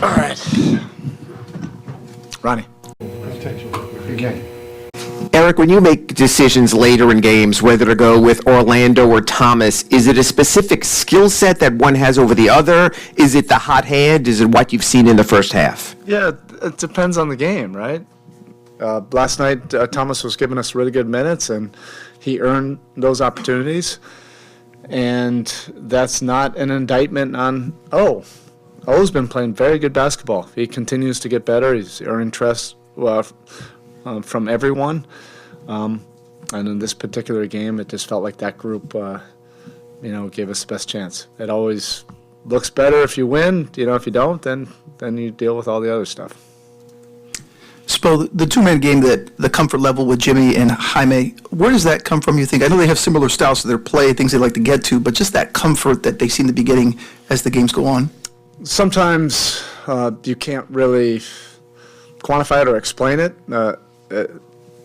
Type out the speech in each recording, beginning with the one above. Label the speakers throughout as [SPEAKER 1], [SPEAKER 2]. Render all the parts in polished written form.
[SPEAKER 1] All right. Ronnie. Good game.
[SPEAKER 2] Erik, when you make decisions later in games, whether to go with Orlando or Thomas, is it a specific skill set that one has over the other? Is it the hot hand? Is it what you've seen in the first half?
[SPEAKER 1] Yeah, it depends on the game, right? Last night, Thomas was giving us really good minutes, and he earned those opportunities. And that's not an indictment on O's been playing very good basketball. He continues to get better. He's earning trust from everyone. And in this particular game, it just felt like that group, gave us the best chance. It always looks better if you win. If you don't, then you deal with all the other stuff.
[SPEAKER 3] Spo, the two-man game, that the comfort level with Jimmy and Jaime, where does that come from, you think? I know they have similar styles to their play, things they like to get to, but just that comfort that they seem to be getting as the games go on.
[SPEAKER 1] Sometimes you can't really quantify it or explain it.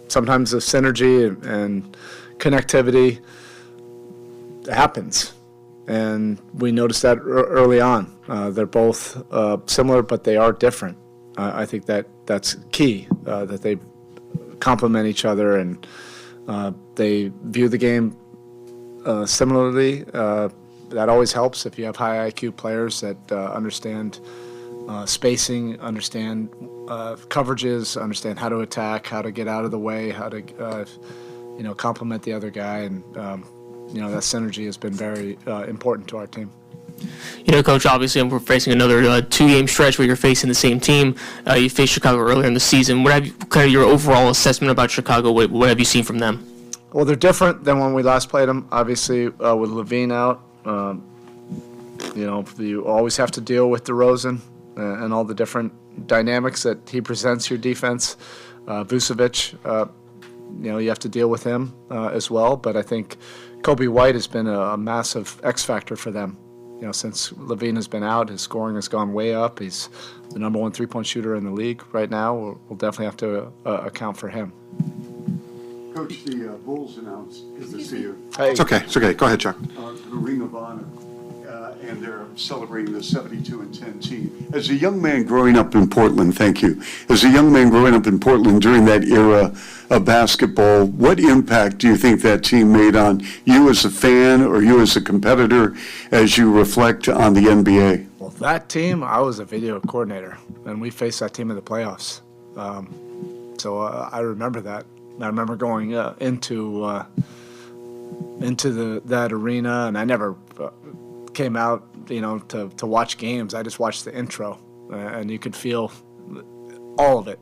[SPEAKER 1] Sometimes the synergy and connectivity happens, and we noticed that early on. They're both similar, but they are different. I think that's key, that they complement each other and they view the game similarly. That always helps if you have high IQ players that understand spacing, understand coverages, understand how to attack, how to get out of the way, how to complement the other guy, and that synergy has been very important to our team.
[SPEAKER 4] Coach, obviously we're facing another two-game stretch where you're facing the same team. You faced Chicago earlier in the season. What have you, kind of your overall assessment about Chicago? What have you seen from them?
[SPEAKER 1] Well, they're different than when we last played them. Obviously, with Levine out, you always have to deal with DeRozan and all the different dynamics that he presents your defense. Vucevic, you have to deal with him as well. But I think Kobe White has been a massive X factor for them. Since Levine has been out, his scoring has gone way up. He's the number one three-point shooter in the league right now. We'll definitely have to account for him.
[SPEAKER 5] Coach, the Bulls announced, good to see you.
[SPEAKER 1] Hey.
[SPEAKER 6] It's okay. Go ahead, Chuck.
[SPEAKER 5] The Ring of Honor, and they're celebrating the 72-10 team. As a young man growing up in Portland, thank you. As a young man growing up in Portland during that era of basketball, what impact do you think that team made on you as a fan or you as a competitor as you reflect on the NBA?
[SPEAKER 1] Well, that team, I was a video coordinator, and we faced that team in the playoffs. So I remember that. I remember going into that arena, and I never came out, to watch games. I just watched the intro, and you could feel all of it,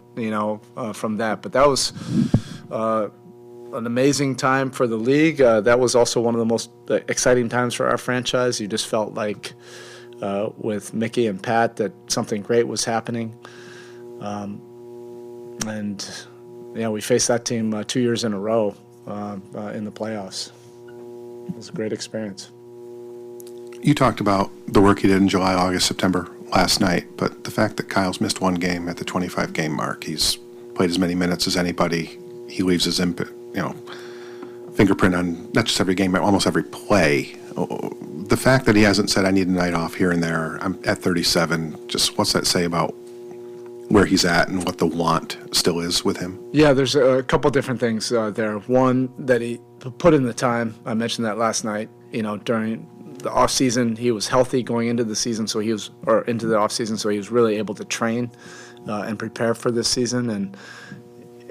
[SPEAKER 1] from that. But that was an amazing time for the league. That was also one of the most exciting times for our franchise. You just felt like with Mickey and Pat that something great was happening. We faced that team 2 years in a row in the playoffs. It was a great experience.
[SPEAKER 6] You talked about the work he did in July, August, September last night, but the fact that Kyle's missed one game at the 25-game mark, he's played as many minutes as anybody. He leaves his fingerprint on not just every game, but almost every play. The fact that he hasn't said, I need a night off here and there, I'm at 37, just what's that say about where he's at and what the want still is with him?
[SPEAKER 1] Yeah, there's a couple different things there. One, that he put in the time. I mentioned that last night. During the off season, he was healthy going into the season, into the off season, so he was really able to train and prepare for this season. And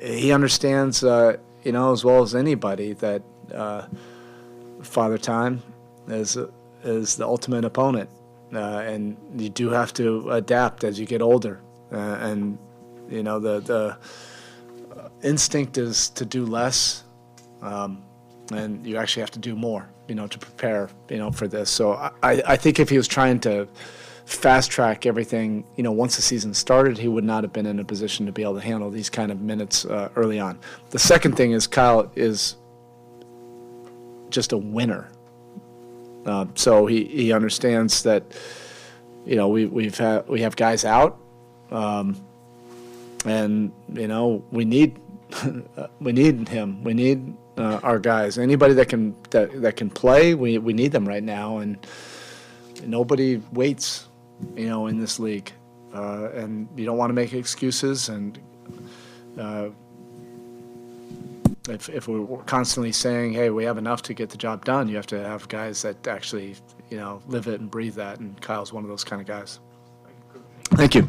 [SPEAKER 1] he understands, as well as anybody, that Father Time is the ultimate opponent, and you do have to adapt as you get older. The instinct is to do less, and you actually have to do more, to prepare, for this. So I think if he was trying to fast track everything, once the season started, he would not have been in a position to be able to handle these kind of minutes early on. The second thing is Kyle is just a winner. So he understands that, we have guys out. And we need him. We need our guys. Anybody that can play, we need them right now. And nobody waits, in this league. and you don't want to make excuses. And if we're constantly saying, hey, we have enough to get the job done, you have to have guys that actually, live it and breathe that, and Kyle's one of those kind of guys.
[SPEAKER 2] Thank you.